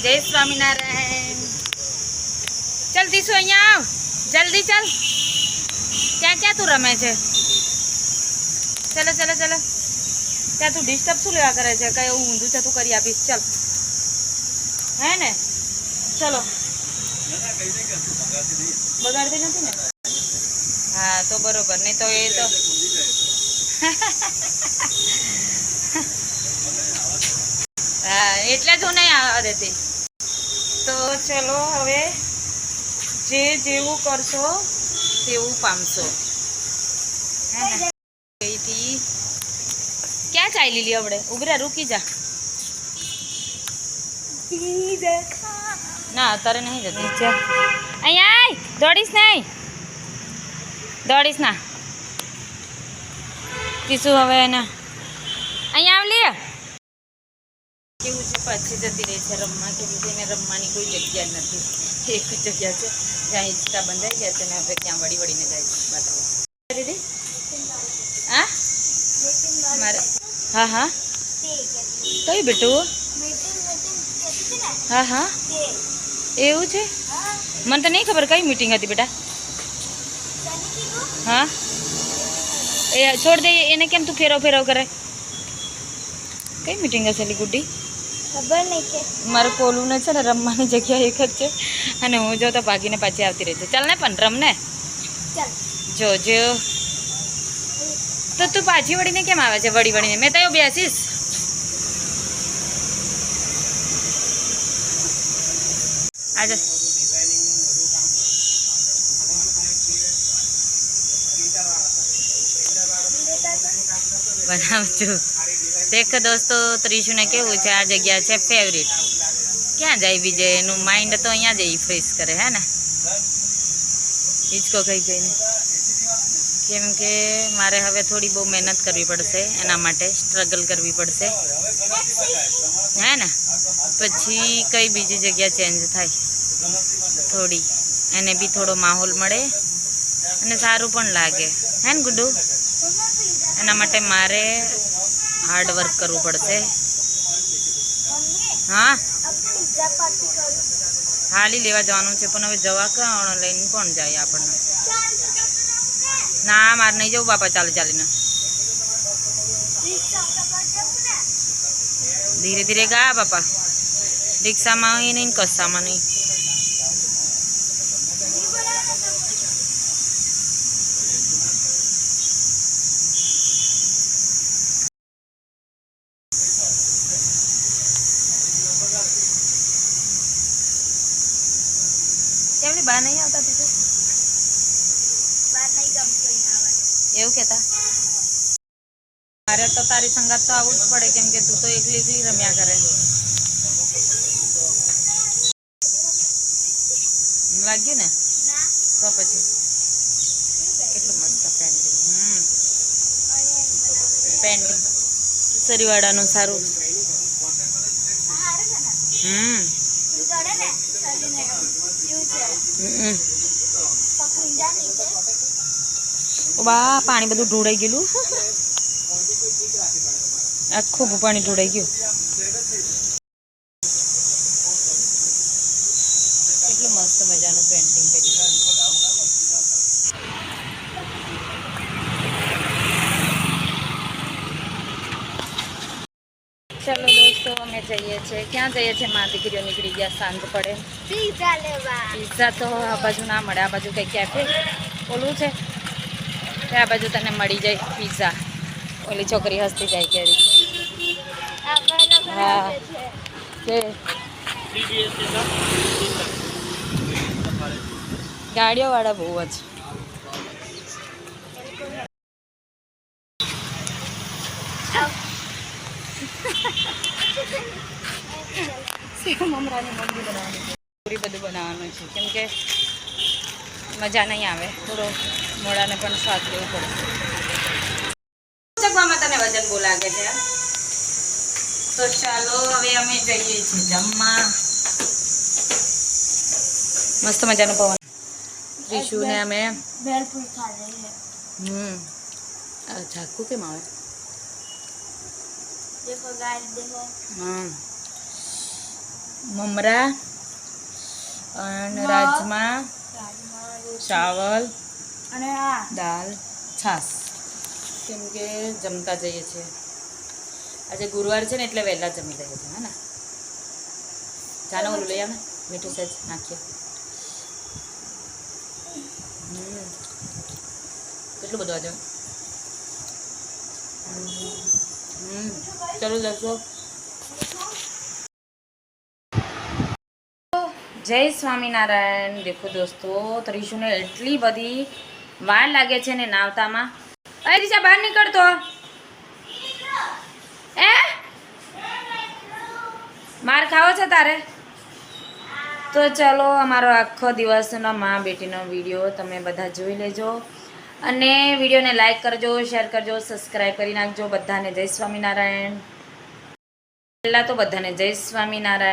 जय स्वामीनारायण। चल दिशु अहिया आव, जल्दी चल। क्या क्या तू रमे छे? चलो चलो चलो। क्या तू डिस्टर्ब शू लेवा करे छे? कई एवुं ऊंधुं छे तू करी आपीश। चल है ने, चलो। बगाड़ती नथी ने? हाँ तो बरोबर, नहीं तो ये तो हाँ एटले ज हूँ नहीं आवा देती। तो चलो हवे जे जेवुं करशो तेवुं पामशो। गई थी क्या चाय लीली अवड़े? उभरा रुकी जा ना, अतारे नहीं जती। चल अहींया आय, दौड़ीश नहीं, दौड़ीश ना। तीसु हवे एने अहींया आव ले। केवुं छे पाછી जती रही छे रमवा, केम के એને રમવાની કોઈ જગ્યા નથી। એક જગ્યા છે જ્યાં હિંચકા બંધાઈ ગયા છે ને હવે ત્યાં વળી વળીને જાય છે। બતાવો દીદી। હા મારે હા હા કઈ બેટું? हाँ हाँ એવું છે? મને તો નહીં ખબર કઈ મીટિંગ હતી બેટા। हाँ એ છોડ દે એને, કેમ તું ફેરવ ફેરવ કરે? કઈ મીટિંગ હશે લી ગુड्डी? ખબર નહીં કે મારે કોલું ને છે ને રમવાની જગ્યા એક જ છે અને હું જો તો ભાગીને પાછી આવતી રહી છે। ચાલ ને પણ રમ ને, જો જો તો તું પાછી વળીને કેમ આવે છે? વળી વળીને મેં તો બેસીશ। આજે બનાવજો। देख दोस्तों त्रिशु ने केवुं छे, आ जग्या छे फेवरेट। क्या जाए बीजे, एनु माइंड तो अहींया ज फ्रेश करे है ने। हिचको कई गई ने केम के मारे हवे थोड़ी बहु मेहनत करवी पड़शे, एना माटे स्ट्रगल करवी पड़शे है ने। पछी कई बीजी जग्या चेन्ज थाय थोड़ी, एने बी थोड़ो माहौल मळे अने सारूं पण लागे है ने गुड्डू। एना माटे मारे हार्ड वर्क करवू पड़शे। हाँ हाली लेवा जवानुं छे पण हवे जवा कोण लईने कोण जाय आपणने? ना मारे नहीं जवुं बापा चाली चालीने। धीरे धीरे गा बापा, रिक्शा में नहीं कस्सा में नहीं। केमनी बार नहीं आता थे? बार नहीं गमतो एवं कहता। मारे तो तारी संगत तो आवुं ज पड़े, केम के तू तो एकली एकली रम्या करे। लाग्યું ને તો પછી કેટલું મસ્ત પેન્ટિંગ। પેન્ટિંગ સરીવાળાનું સારું। બા પાણી બધું ઢોળાઈ ગયેલું, આખું પાણી ઢોળાઈ ગયું। કેટલું મસ્ત મજાનું પેન્ટિંગ કર્યું। चलो दोस्तों अमे जाइए छे, क्या जाइए छे? मां दीकरीओ निकली गया सांज पड़े पिज्जा लेवा। पिज्जा तो आ बाजू ना मळे, आ बाजू कई कैफे ओलू छे ते आ बाजू तने मळी जाय पिज्जा। ओली छोकरी हसती जाय केरी। हाँ के गाड़ियों वाला बहुत ज पूरी बधु बनाववानुं छे, केम के मजा नहीं आवे, थोड़ो मोड़ाने पण स्वाद लेवो पड़े। चकवामां तने वजन बो लागे छे तो चालो हवे अमे जईए छे जमवा। मस्त मजानो पवन। त्रिशु ने अमे भेलपूरी खा रही है। चाकू केम आवे? देखो गाइस देखो। મમરા અને રાજમા, ચાવલ અને દાળ, છાશ. કેમ કે જમતા જઈએ છીએ. આજે ગુરુવાર છે ને એટલે વહેલા જમી લઈએ છીએ. હે ને ચાલો ઓલું લઈ આવે મીઠું સહેજ નાખીએ. કેટલું બધું આજે ચલો દસો. જય સ્વામિનારાયણ. દેખો દોસ્તો ત્રીશુને એટલી બધી વાર લાગે છે ને નાવતામાં. અરે રીચા બહાર નીકળતો એ માર ખાવો છે તારે? તો ચલો અમારો આખો દિવસનો મા બેટીનો વિડીયો તમે બધા જોઈ લેજો અને વિડીયોને લાઈક કરજો, શેર કરજો, સબસ્ક્રાઈબ કરી નાખજો. બધાને જય સ્વામિનારાયણ. પહેલાં તો બધાને જય સ્વામિનારાયણ.